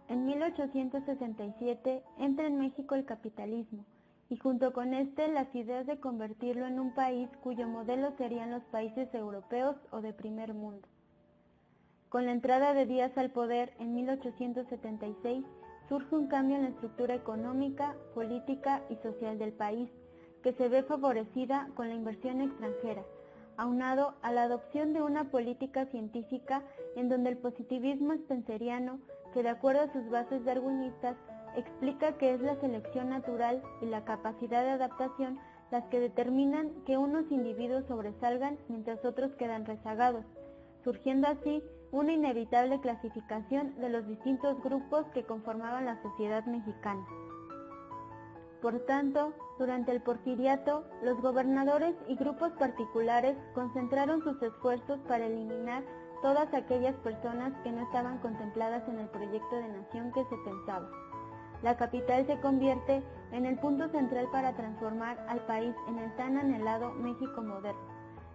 en 1867 entra en México el capitalismo, y junto con las ideas de convertirlo en un país cuyo modelo serían los países europeos o de primer mundo. Con la entrada de Díaz al poder en 1876, surge un cambio en la estructura económica, política y social del país, que se ve favorecida con la inversión extranjera, aunado a la adopción de una política científica en donde el positivismo spenceriano, que de acuerdo a sus bases darwinistas, explica que es la selección natural y la capacidad de adaptación las que determinan que unos individuos sobresalgan mientras otros quedan rezagados, surgiendo así una inevitable clasificación de los distintos grupos que conformaban la sociedad mexicana. Por tanto, durante el porfiriato, los gobernadores y grupos particulares concentraron sus esfuerzos para eliminar todas aquellas personas que no estaban contempladas en el proyecto de nación que se pensaba. La capital se convierte en el punto central para transformar al país en el tan anhelado México moderno.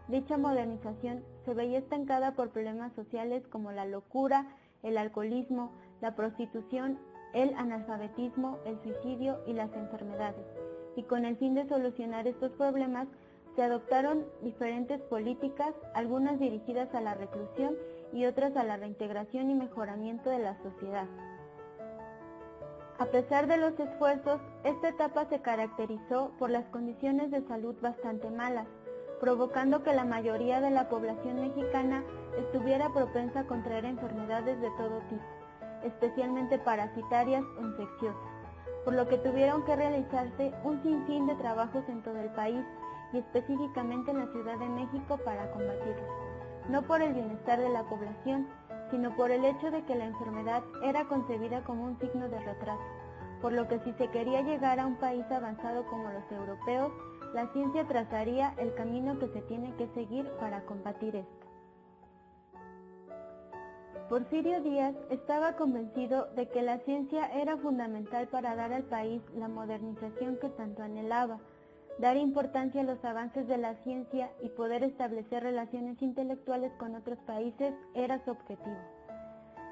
Dicha modernización se veía estancada por problemas sociales como la locura, el alcoholismo, la prostitución, el analfabetismo, el suicidio y las enfermedades. Y con el fin de solucionar estos problemas, se adoptaron diferentes políticas, algunas dirigidas a la reclusión y otras a la reintegración y mejoramiento de la sociedad. A pesar de los esfuerzos, esta etapa se caracterizó por las condiciones de salud bastante malas, provocando que la mayoría de la población mexicana estuviera propensa a contraer enfermedades de todo tipo, especialmente parasitarias o infecciosas, por lo que tuvieron que realizarse un sinfín de trabajos en todo el país y específicamente en la Ciudad de México para combatirlos, no por el bienestar de la población, sino por el hecho de que la enfermedad era concebida como un signo de retraso, por lo que si se quería llegar a un país avanzado como los europeos, la ciencia trazaría el camino que se tiene que seguir para combatir esto. Porfirio Díaz estaba convencido de que la ciencia era fundamental para dar al país la modernización que tanto anhelaba. Dar importancia a los avances de la ciencia y poder establecer relaciones intelectuales con otros países era su objetivo.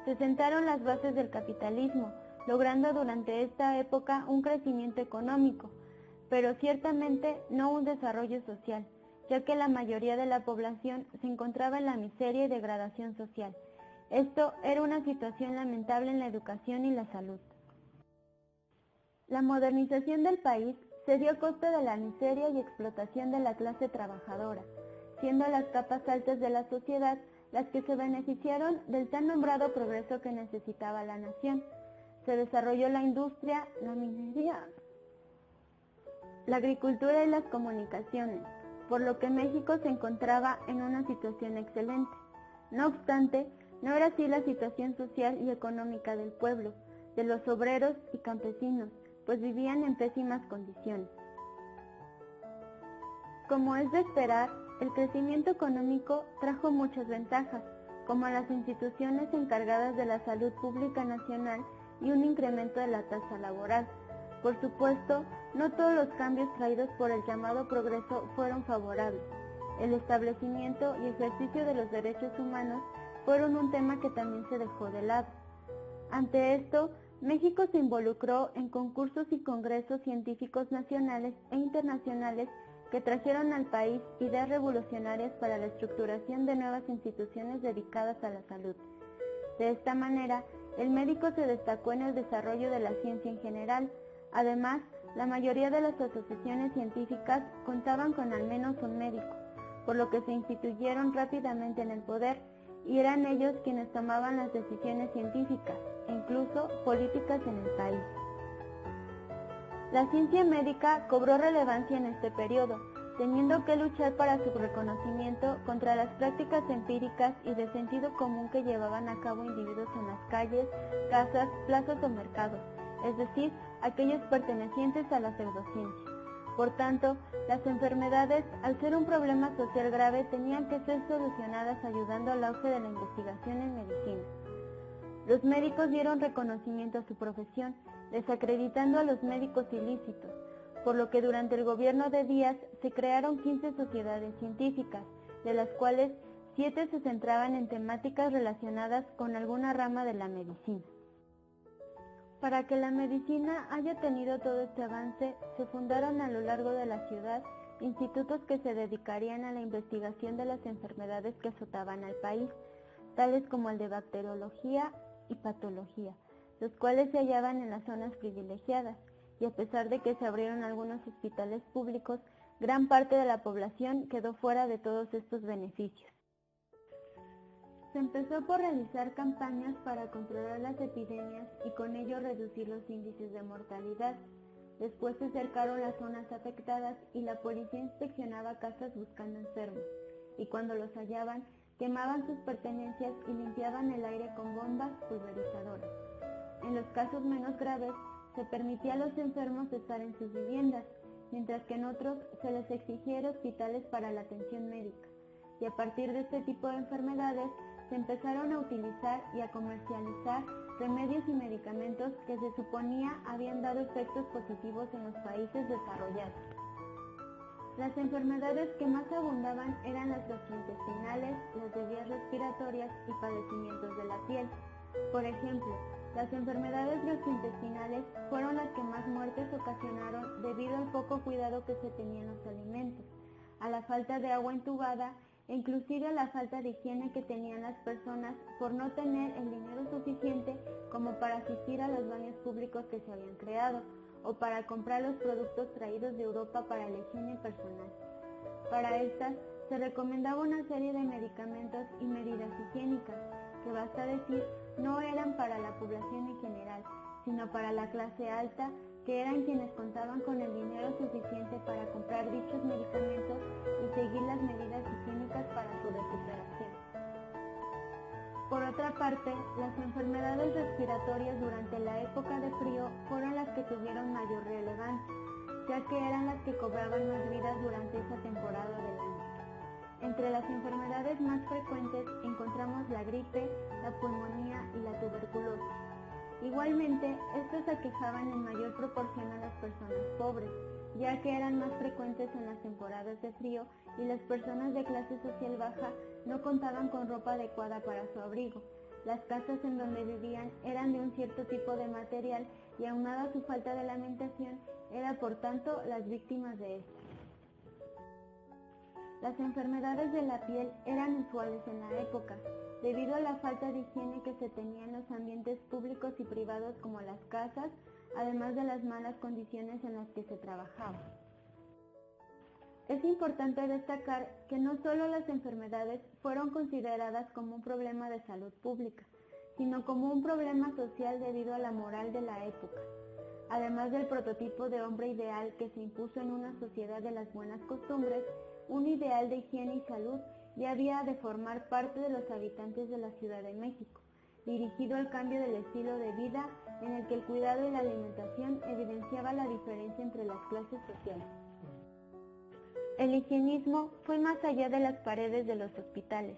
Se sentaron las bases del capitalismo, logrando durante esta época un crecimiento económico, pero ciertamente no un desarrollo social, ya que la mayoría de la población se encontraba en la miseria y degradación social. Esto era una situación lamentable en la educación y la salud. La modernización del país se dio a costa de la miseria y explotación de la clase trabajadora, siendo las capas altas de la sociedad las que se beneficiaron del tan nombrado progreso que necesitaba la nación. Se desarrolló la industria, la minería, la agricultura y las comunicaciones, por lo que México se encontraba en una situación excelente. No obstante, no era así la situación social y económica del pueblo, de los obreros y campesinos, pues vivían en pésimas condiciones. Como es de esperar, el crecimiento económico trajo muchas ventajas, como las instituciones encargadas de la salud pública nacional y un incremento de la tasa laboral. Por supuesto, no todos los cambios traídos por el llamado progreso fueron favorables. El establecimiento y ejercicio de los derechos humanos fueron un tema que también se dejó de lado. Ante esto, México se involucró en concursos y congresos científicos nacionales e internacionales que trajeron al país ideas revolucionarias para la estructuración de nuevas instituciones dedicadas a la salud. De esta manera, el médico se destacó en el desarrollo de la ciencia en general. Además, la mayoría de las asociaciones científicas contaban con al menos un médico, por lo que se instituyeron rápidamente en el poder y eran ellos quienes tomaban las decisiones científicas e incluso políticas en el país. La ciencia médica cobró relevancia en este periodo, teniendo que luchar para su reconocimiento contra las prácticas empíricas y de sentido común que llevaban a cabo individuos en las calles, casas, plazas o mercados, es decir, aquellos pertenecientes a la pseudociencia. Por tanto, las enfermedades, al ser un problema social grave, tenían que ser solucionadas ayudando al auge de la investigación en medicina. Los médicos dieron reconocimiento a su profesión, desacreditando a los médicos ilícitos, por lo que durante el gobierno de Díaz se crearon 15 sociedades científicas, de las cuales 7 se centraban en temáticas relacionadas con alguna rama de la medicina. Para que la medicina haya tenido todo este avance, se fundaron a lo largo de la ciudad institutos que se dedicarían a la investigación de las enfermedades que azotaban al país, tales como el de bacteriología y patología, los cuales se hallaban en las zonas privilegiadas, y a pesar de que se abrieron algunos hospitales públicos, gran parte de la población quedó fuera de todos estos beneficios. Se empezó por realizar campañas para controlar las epidemias y con ello reducir los índices de mortalidad. Después se cercaron las zonas afectadas y la policía inspeccionaba casas buscando enfermos, y cuando los hallaban, quemaban sus pertenencias y limpiaban el aire con bombas pulverizadoras. En los casos menos graves, se permitía a los enfermos estar en sus viviendas, mientras que en otros se les exigía ir a hospitales para la atención médica, y a partir de este tipo de enfermedades se empezaron a utilizar y a comercializar remedios y medicamentos que se suponía habían dado efectos positivos en los países desarrollados. Las enfermedades que más abundaban eran las gastrointestinales, las de vías respiratorias y padecimientos de la piel. Por ejemplo, las enfermedades gastrointestinales fueron las que más muertes ocasionaron debido al poco cuidado que se tenía en los alimentos, a la falta de agua entubada e inclusive a la falta de higiene que tenían las personas por no tener el dinero suficiente como para asistir a los baños públicos que se habían creado o para comprar los productos traídos de Europa para la higiene personal. Para estas se recomendaba una serie de medicamentos y medidas higiénicas que, basta decir, no eran para la población en general, sino para la clase alta, que eran quienes contaban con el dinero suficiente para comprar dichos medicamentos y seguir las medidas higiénicas para su recuperación. Por otra parte, las enfermedades respiratorias durante la época de frío fueron las que tuvieron mayor relevancia, ya que eran las que cobraban más vidas durante esa temporada del año. Entre las enfermedades más frecuentes encontramos la gripe, la pulmonía y la tuberculosis. Igualmente, estas aquejaban en mayor proporción a las personas pobres, ya que eran más frecuentes en las temporadas de frío y las personas de clase social baja no contaban con ropa adecuada para su abrigo. Las casas en donde vivían eran de un cierto tipo de material y aunada a su falta de alimentación, era por tanto las víctimas de esto. Las enfermedades de la piel eran usuales en la época, debido a la falta de higiene que se tenía en los ambientes públicos y privados como las casas, además de las malas condiciones en las que se trabajaba. Es importante destacar que no solo las enfermedades fueron consideradas como un problema de salud pública, sino como un problema social debido a la moral de la época. Además del prototipo de hombre ideal que se impuso en una sociedad de las buenas costumbres, un ideal de higiene y salud ya había de formar parte de los habitantes de la Ciudad de México, dirigido al cambio del estilo de vida en el que el cuidado y la alimentación evidenciaba la diferencia entre las clases sociales. El higienismo fue más allá de las paredes de los hospitales.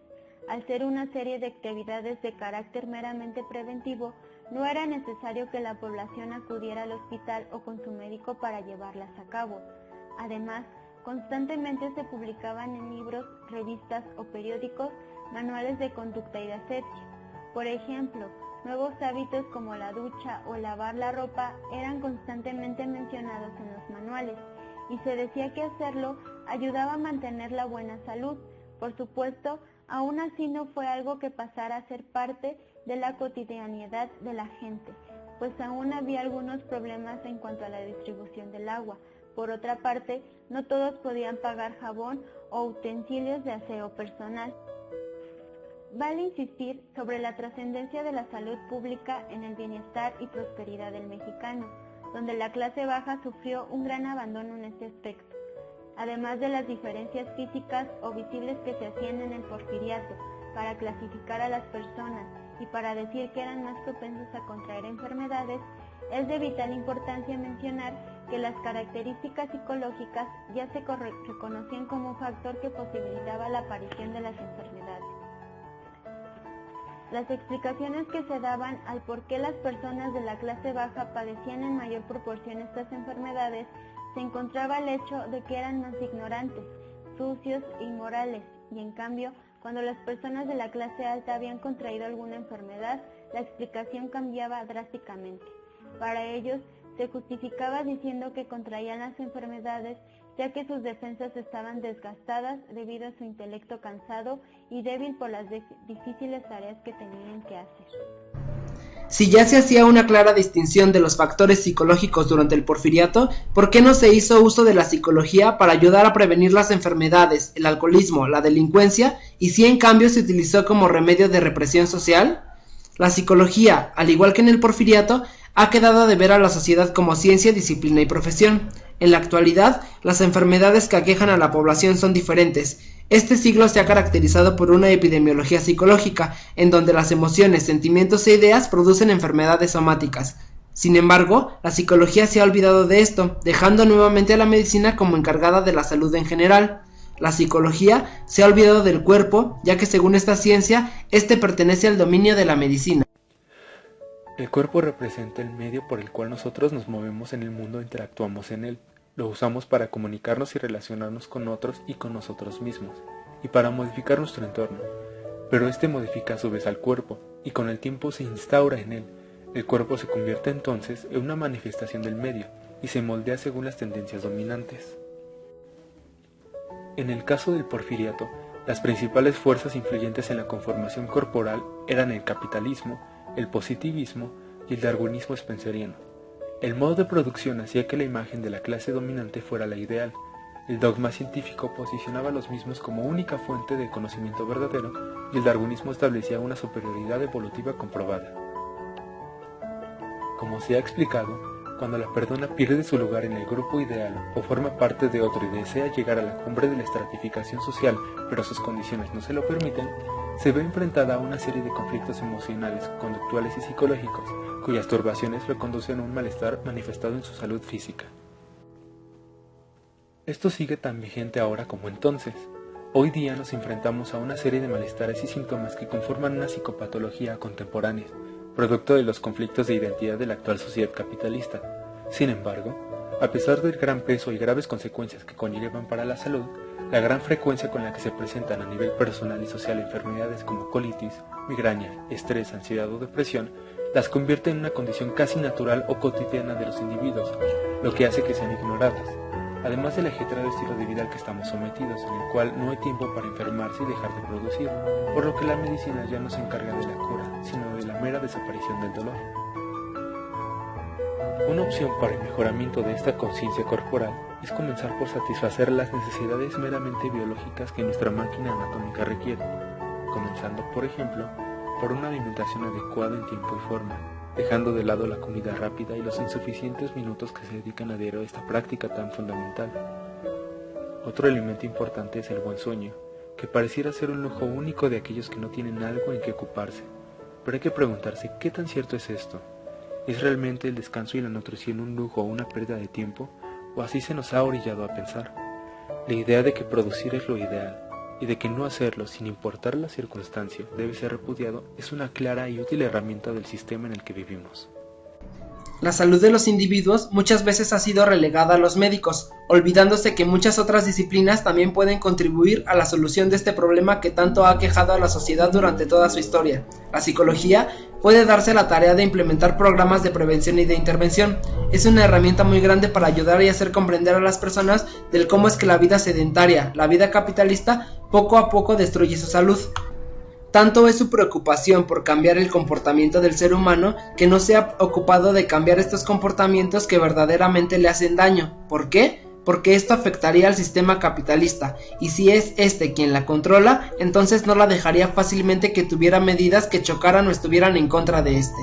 Al ser una serie de actividades de carácter meramente preventivo, no era necesario que la población acudiera al hospital o con su médico para llevarlas a cabo. Además, constantemente se publicaban en libros, revistas o periódicos manuales de conducta y de asepsia. Por ejemplo, nuevos hábitos como la ducha o lavar la ropa eran constantemente mencionados en los manuales, y se decía que hacerlo ayudaba a mantener la buena salud. Por supuesto, aún así no fue algo que pasara a ser parte de la cotidianidad de la gente, pues aún había algunos problemas en cuanto a la distribución del agua. Por otra parte, no todos podían pagar jabón o utensilios de aseo personal. Vale insistir sobre la trascendencia de la salud pública en el bienestar y prosperidad del mexicano, donde la clase baja sufrió un gran abandono en este aspecto. Además de las diferencias físicas o visibles que se hacían en el porfiriato para clasificar a las personas y para decir que eran más propensos a contraer enfermedades, es de vital importancia mencionar que las características psicológicas ya se reconocían como un factor que posibilitaba la aparición de las enfermedades. Las explicaciones que se daban al por qué las personas de la clase baja padecían en mayor proporción estas enfermedades se encontraba el hecho de que eran más ignorantes, sucios e inmorales, y en cambio, cuando las personas de la clase alta habían contraído alguna enfermedad, la explicación cambiaba drásticamente. Para ellos, se justificaba diciendo que contraían las enfermedades ya que sus defensas estaban desgastadas debido a su intelecto cansado y débil por las difíciles tareas que tenían que hacer. Si ya se hacía una clara distinción de los factores psicológicos durante el Porfiriato, ¿por qué no se hizo uso de la psicología para ayudar a prevenir las enfermedades, el alcoholismo, la delincuencia, y si en cambio se utilizó como remedio de represión social? La psicología, al igual que en el Porfiriato, ha quedado de ver a la sociedad como ciencia, disciplina y profesión. En la actualidad, las enfermedades que aquejan a la población son diferentes. Este siglo se ha caracterizado por una epidemiología psicológica, en donde las emociones, sentimientos e ideas producen enfermedades somáticas. Sin embargo, la psicología se ha olvidado de esto, dejando nuevamente a la medicina como encargada de la salud en general. La psicología se ha olvidado del cuerpo, ya que según esta ciencia, este pertenece al dominio de la medicina. El cuerpo representa el medio por el cual nosotros nos movemos en el mundo e interactuamos en él. Lo usamos para comunicarnos y relacionarnos con otros y con nosotros mismos, y para modificar nuestro entorno. Pero este modifica a su vez al cuerpo, y con el tiempo se instaura en él. El cuerpo se convierte entonces en una manifestación del medio, y se moldea según las tendencias dominantes. En el caso del Porfiriato, las principales fuerzas influyentes en la conformación corporal eran el capitalismo, el positivismo y el darwinismo spenceriano. El modo de producción hacía que la imagen de la clase dominante fuera la ideal. El dogma científico posicionaba a los mismos como única fuente de conocimiento verdadero y el darwinismo establecía una superioridad evolutiva comprobada. Como se ha explicado, cuando la persona pierde su lugar en el grupo ideal o forma parte de otro y desea llegar a la cumbre de la estratificación social, pero sus condiciones no se lo permiten, se ve enfrentada a una serie de conflictos emocionales, conductuales y psicológicos, cuyas turbaciones lo conducen a un malestar manifestado en su salud física. Esto sigue tan vigente ahora como entonces. Hoy día nos enfrentamos a una serie de malestares y síntomas que conforman una psicopatología contemporánea, producto de los conflictos de identidad de la actual sociedad capitalista. Sin embargo, a pesar del gran peso y graves consecuencias que conllevan para la salud, la gran frecuencia con la que se presentan a nivel personal y social enfermedades como colitis, migraña, estrés, ansiedad o depresión, las convierte en una condición casi natural o cotidiana de los individuos, lo que hace que sean ignoradas, además del ajetreado estilo de vida al que estamos sometidos, en el cual no hay tiempo para enfermarse y dejar de producir, por lo que la medicina ya no se encarga de la cura, sino de la mera desaparición del dolor. Una opción para el mejoramiento de esta conciencia corporal es comenzar por satisfacer las necesidades meramente biológicas que nuestra máquina anatómica requiere, comenzando, por ejemplo, por una alimentación adecuada en tiempo y forma, dejando de lado la comida rápida y los insuficientes minutos que se dedican a diario a esta práctica tan fundamental. Otro elemento importante es el buen sueño, que pareciera ser un lujo único de aquellos que no tienen algo en que ocuparse, pero hay que preguntarse qué tan cierto es esto. ¿Es realmente el descanso y la nutrición un lujo o una pérdida de tiempo? ¿O así se nos ha orillado a pensar? La idea de que producir es lo ideal, y de que no hacerlo sin importar la circunstancia debe ser repudiado es una clara y útil herramienta del sistema en el que vivimos. La salud de los individuos muchas veces ha sido relegada a los médicos, olvidándose que muchas otras disciplinas también pueden contribuir a la solución de este problema que tanto ha aquejado a la sociedad durante toda su historia. La psicología puede darse la tarea de implementar programas de prevención y de intervención. Es una herramienta muy grande para ayudar y hacer comprender a las personas del cómo es que la vida sedentaria, la vida capitalista, poco a poco destruye su salud. Tanto es su preocupación por cambiar el comportamiento del ser humano que no se ha ocupado de cambiar estos comportamientos que verdaderamente le hacen daño. ¿Por qué? Porque esto afectaría al sistema capitalista, y si es este quien la controla, entonces no la dejaría fácilmente que tuviera medidas que chocaran o estuvieran en contra de este.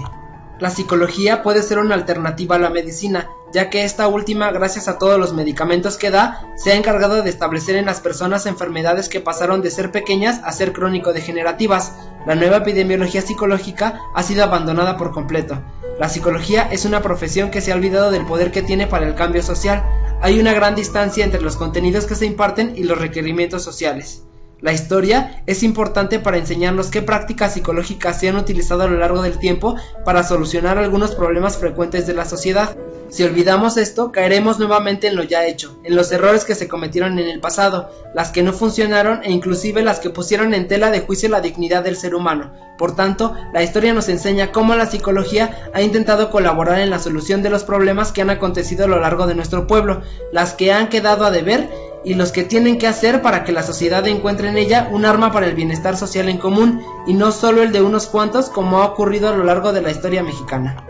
La psicología puede ser una alternativa a la medicina, ya que esta última, gracias a todos los medicamentos que da, se ha encargado de establecer en las personas enfermedades que pasaron de ser pequeñas a ser crónico-degenerativas. La nueva epidemiología psicológica ha sido abandonada por completo. La psicología es una profesión que se ha olvidado del poder que tiene para el cambio social. Hay una gran distancia entre los contenidos que se imparten y los requerimientos sociales. La historia es importante para enseñarnos qué prácticas psicológicas se han utilizado a lo largo del tiempo para solucionar algunos problemas frecuentes de la sociedad. Si olvidamos esto, caeremos nuevamente en lo ya hecho, en los errores que se cometieron en el pasado, las que no funcionaron e inclusive las que pusieron en tela de juicio la dignidad del ser humano. Por tanto, la historia nos enseña cómo la psicología ha intentado colaborar en la solución de los problemas que han acontecido a lo largo de nuestro pueblo, las que han quedado a deber y los que tienen que hacer para que la sociedad encuentre en ella un arma para el bienestar social en común y no solo el de unos cuantos como ha ocurrido a lo largo de la historia mexicana.